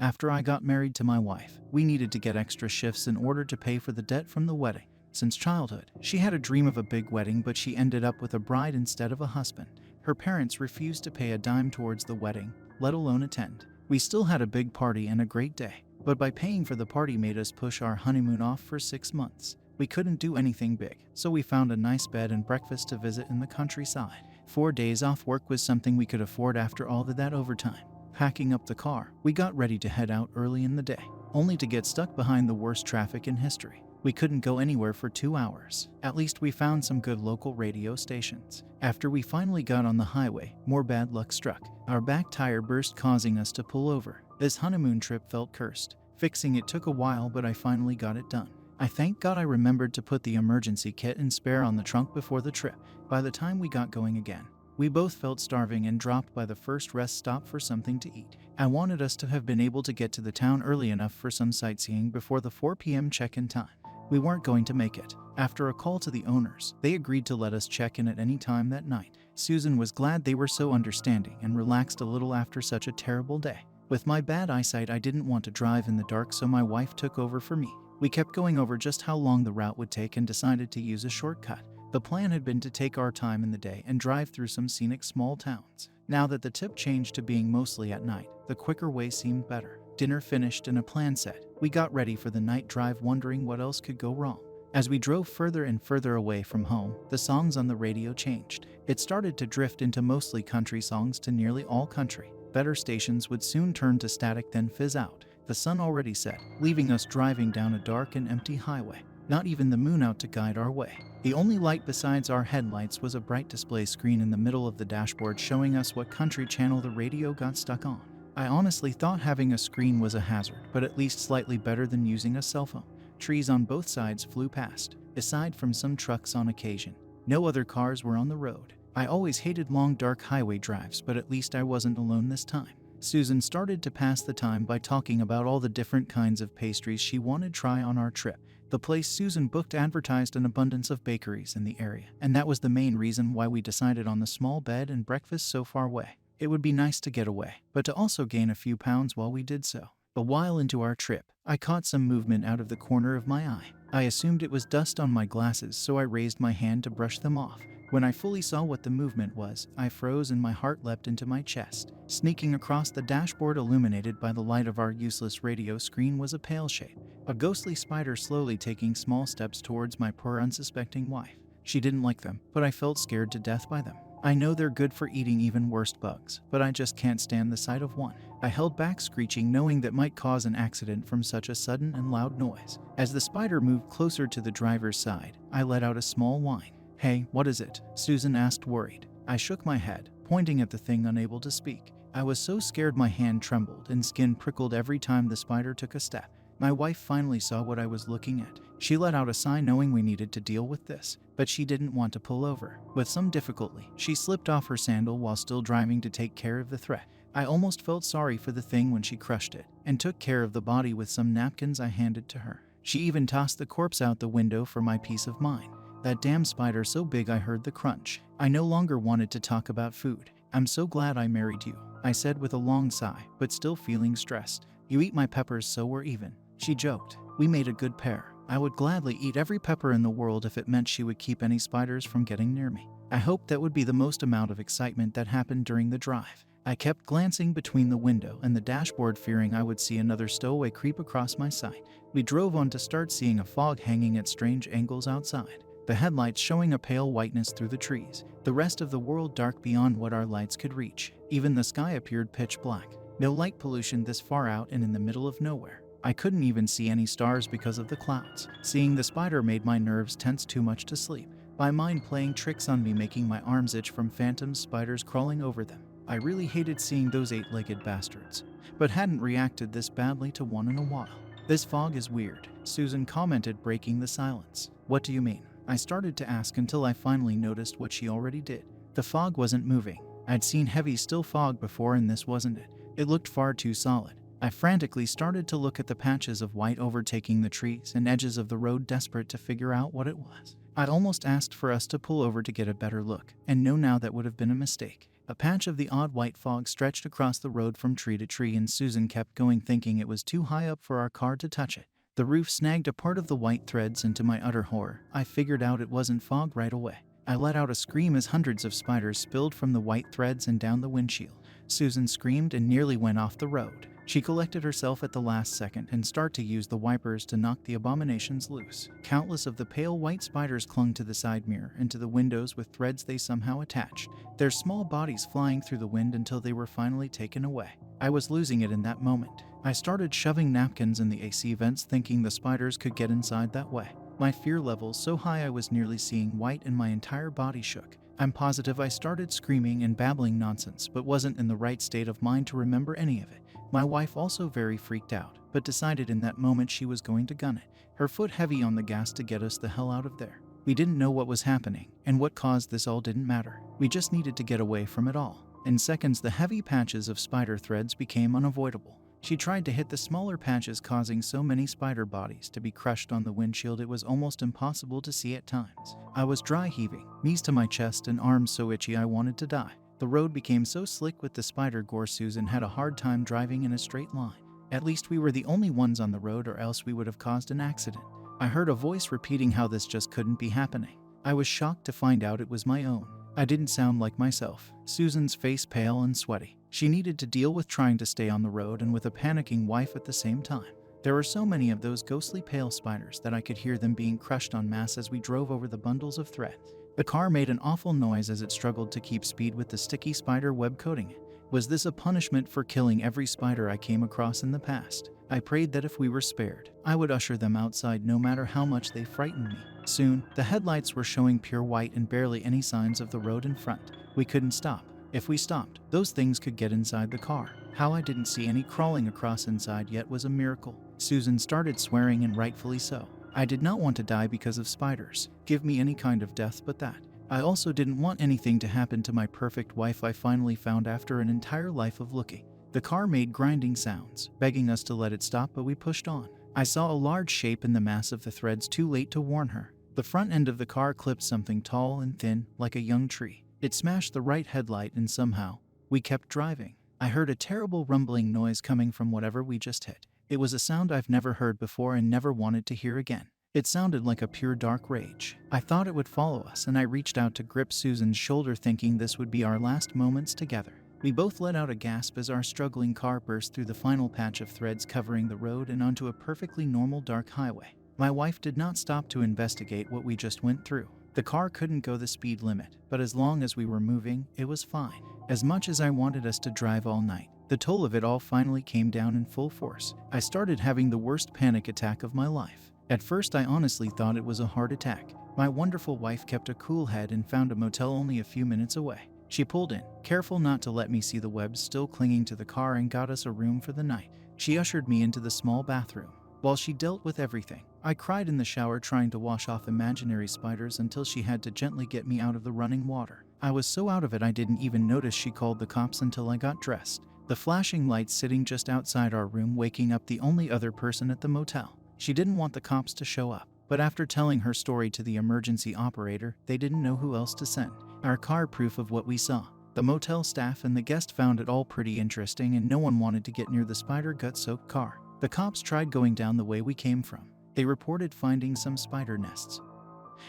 After I got married to my wife, we needed to get extra shifts in order to pay for the debt from the wedding. Since childhood, she had a dream of a big wedding, but she ended up with a bride instead of a husband. Her parents refused to pay a dime towards the wedding, let alone attend. We still had a big party and a great day, but by paying for the party made us push our honeymoon off for 6 months. We couldn't do anything big, so we found a nice bed and breakfast to visit in the countryside. 4 days off work was something we could afford after all of that overtime. Packing up the car, we got ready to head out early in the day, only to get stuck behind the worst traffic in history. We couldn't go anywhere for 2 hours. At least we found some good local radio stations. After we finally got on the highway, more bad luck struck. Our back tire burst, causing us to pull over. This honeymoon trip felt cursed. Fixing it took a while, but I finally got it done. I thank God I remembered to put the emergency kit and spare on the trunk before the trip. By the time we got going again, we both felt starving and dropped by the first rest stop for something to eat. I wanted us to have been able to get to the town early enough for some sightseeing before the 4 p.m. check-in time. We weren't going to make it. After a call to the owners, they agreed to let us check in at any time that night. Susan was glad they were so understanding and relaxed a little after such a terrible day. With my bad eyesight, I didn't want to drive in the dark, so my wife took over for me. We kept going over just how long the route would take and decided to use a shortcut. The plan had been to take our time in the day and drive through some scenic small towns. Now that the tip changed to being mostly at night, the quicker way seemed better. Dinner finished and a plan set. We got ready for the night drive, wondering what else could go wrong. As we drove further and further away from home, the songs on the radio changed. It started to drift into mostly country songs to nearly all country. Better stations would soon turn to static, then fizz out. The sun already set, leaving us driving down a dark and empty highway. Not even the moon out to guide our way. The only light besides our headlights was a bright display screen in the middle of the dashboard showing us what country channel the radio got stuck on. I honestly thought having a screen was a hazard, but at least slightly better than using a cell phone. Trees on both sides flew past, aside from some trucks on occasion. No other cars were on the road. I always hated long dark highway drives, but at least I wasn't alone this time. Susan started to pass the time by talking about all the different kinds of pastries she wanted to try on our trip. The place Susan booked advertised an abundance of bakeries in the area, and that was the main reason why we decided on the small bed and breakfast so far away. It would be nice to get away, but to also gain a few pounds while we did so. A while into our trip, I caught some movement out of the corner of my eye. I assumed it was dust on my glasses, so I raised my hand to brush them off. When I fully saw what the movement was, I froze and my heart leapt into my chest. Sneaking across the dashboard, illuminated by the light of our useless radio screen, was a pale shape. A ghostly spider slowly taking small steps towards my poor unsuspecting wife. She didn't like them, but I felt scared to death by them. I know they're good for eating even worse bugs, but I just can't stand the sight of one. I held back, screeching, knowing that might cause an accident from such a sudden and loud noise. As the spider moved closer to the driver's side, I let out a small whine. "Hey, what is it?" Susan asked, worried. I shook my head, pointing at the thing, unable to speak. I was so scared my hand trembled and skin prickled every time the spider took a step. My wife finally saw what I was looking at. She let out a sigh, knowing we needed to deal with this, but she didn't want to pull over. With some difficulty, she slipped off her sandal while still driving to take care of the threat. I almost felt sorry for the thing when she crushed it and took care of the body with some napkins I handed to her. She even tossed the corpse out the window for my peace of mind. That damn spider so big I heard the crunch. I no longer wanted to talk about food. "I'm so glad I married you," I said with a long sigh, but still feeling stressed. "You eat my peppers, so we're even." She joked. We made a good pair. I would gladly eat every pepper in the world if it meant she would keep any spiders from getting near me. I hoped that would be the most amount of excitement that happened during the drive. I kept glancing between the window and the dashboard, fearing I would see another stowaway creep across my sight. We drove on to start seeing a fog hanging at strange angles outside, the headlights showing a pale whiteness through the trees, the rest of the world dark beyond what our lights could reach. Even the sky appeared pitch black. No light pollution this far out and in the middle of nowhere. I couldn't even see any stars because of the clouds. Seeing the spider made my nerves tense too much to sleep. My mind playing tricks on me, making my arms itch from phantom spiders crawling over them. I really hated seeing those 8-legged bastards, but hadn't reacted this badly to one in a while. "This fog is weird," Susan commented, breaking the silence. "What do you mean?" I started to ask until I finally noticed what she already did. The fog wasn't moving. I'd seen heavy still fog before, and this wasn't it. It looked far too solid. I frantically started to look at the patches of white overtaking the trees and edges of the road, desperate to figure out what it was. I'd almost asked for us to pull over to get a better look, and know now that would have been a mistake. A patch of the odd white fog stretched across the road from tree to tree, and Susan kept going, thinking it was too high up for our car to touch it. The roof snagged a part of the white threads, and to my utter horror, I figured out it wasn't fog right away. I let out a scream as hundreds of spiders spilled from the white threads and down the windshield. Susan screamed and nearly went off the road. She collected herself at the last second and started to use the wipers to knock the abominations loose. Countless of the pale white spiders clung to the side mirror and to the windows with threads they somehow attached, their small bodies flying through the wind until they were finally taken away. I was losing it in that moment. I started shoving napkins in the AC vents, thinking the spiders could get inside that way. My fear levels so high I was nearly seeing white and my entire body shook. I'm positive I started screaming and babbling nonsense, but wasn't in the right state of mind to remember any of it. My wife also very freaked out, but decided in that moment she was going to gun it, her foot heavy on the gas to get us the hell out of there. We didn't know what was happening, and what caused this all didn't matter. We just needed to get away from it all. In seconds, the heavy patches of spider threads became unavoidable. She tried to hit the smaller patches, causing so many spider bodies to be crushed on the windshield it was almost impossible to see at times. I was dry heaving, knees to my chest and arms so itchy I wanted to die. The road became so slick with the spider gore Susan had a hard time driving in a straight line. At least we were the only ones on the road, or else we would have caused an accident. I heard a voice repeating how this just couldn't be happening. I was shocked to find out it was my own. I didn't sound like myself. Susan's face pale and sweaty. She needed to deal with trying to stay on the road and with a panicking wife at the same time. There were so many of those ghostly pale spiders that I could hear them being crushed en masse as we drove over the bundles of threads. The car made an awful noise as it struggled to keep speed with the sticky spider web coating it. Was this a punishment for killing every spider I came across in the past? I prayed that if we were spared, I would usher them outside no matter how much they frightened me. Soon, the headlights were showing pure white and barely any signs of the road in front. We couldn't stop. If we stopped, those things could get inside the car. How I didn't see any crawling across inside yet was a miracle. Susan started swearing, and rightfully so. I did not want to die because of spiders. Give me any kind of death but that. I also didn't want anything to happen to my perfect wife I finally found after an entire life of looking. The car made grinding sounds, begging us to let it stop, but we pushed on. I saw a large shape in the mass of the threads, too late to warn her. The front end of the car clipped something tall and thin, like a young tree. It smashed the right headlight, and somehow, we kept driving. I heard a terrible rumbling noise coming from whatever we just hit. It was a sound I've never heard before and never wanted to hear again. It sounded like a pure dark rage. I thought it would follow us, and I reached out to grip Susan's shoulder, thinking this would be our last moments together. We both let out a gasp as our struggling car burst through the final patch of threads covering the road and onto a perfectly normal dark highway. My wife did not stop to investigate what we just went through. The car couldn't go the speed limit, but as long as we were moving, it was fine. As much as I wanted us to drive all night, the toll of it all finally came down in full force. I started having the worst panic attack of my life. At first, I honestly thought it was a heart attack. My wonderful wife kept a cool head and found a motel only a few minutes away. She pulled in, careful not to let me see the webs still clinging to the car, and got us a room for the night. She ushered me into the small bathroom. While she dealt with everything, I cried in the shower trying to wash off imaginary spiders until she had to gently get me out of the running water. I was so out of it I didn't even notice she called the cops until I got dressed. The flashing lights sitting just outside our room waking up the only other person at the motel. She didn't want the cops to show up, but after telling her story to the emergency operator, they didn't know who else to send. Our car proof of what we saw. The motel staff and the guest found it all pretty interesting, and no one wanted to get near the spider gut-soaked car. The cops tried going down the way we came from. They reported finding some spider nests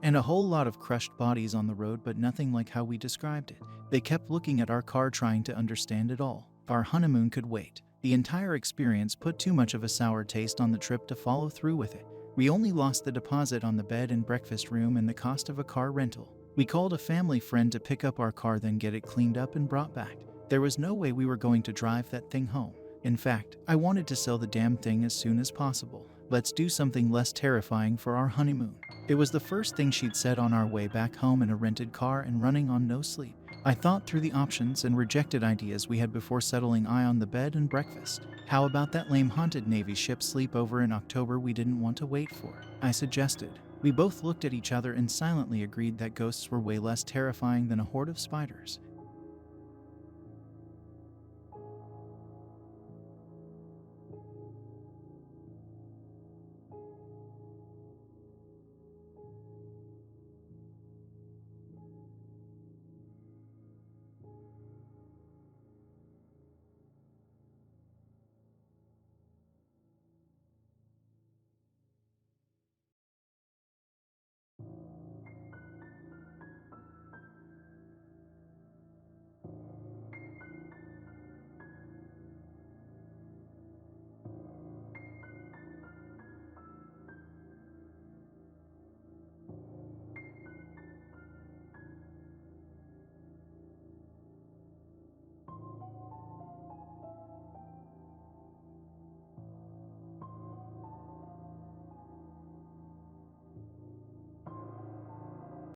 and a whole lot of crushed bodies on the road, but nothing like how we described it. They kept looking at our car trying to understand it all. Our honeymoon could wait. The entire experience put too much of a sour taste on the trip to follow through with it. We only lost the deposit on the bed and breakfast room and the cost of a car rental. We called a family friend to pick up our car, then get it cleaned up and brought back. There was no way we were going to drive that thing home. In fact, I wanted to sell the damn thing as soon as possible. Let's do something less terrifying for our honeymoon. It was the first thing she'd said on our way back home in a rented car and running on no sleep. I thought through the options and rejected ideas we had before settling on the bed and breakfast. How about that lame haunted Navy ship sleepover in October we didn't want to wait for? I suggested. We both looked at each other and silently agreed that ghosts were way less terrifying than a horde of spiders.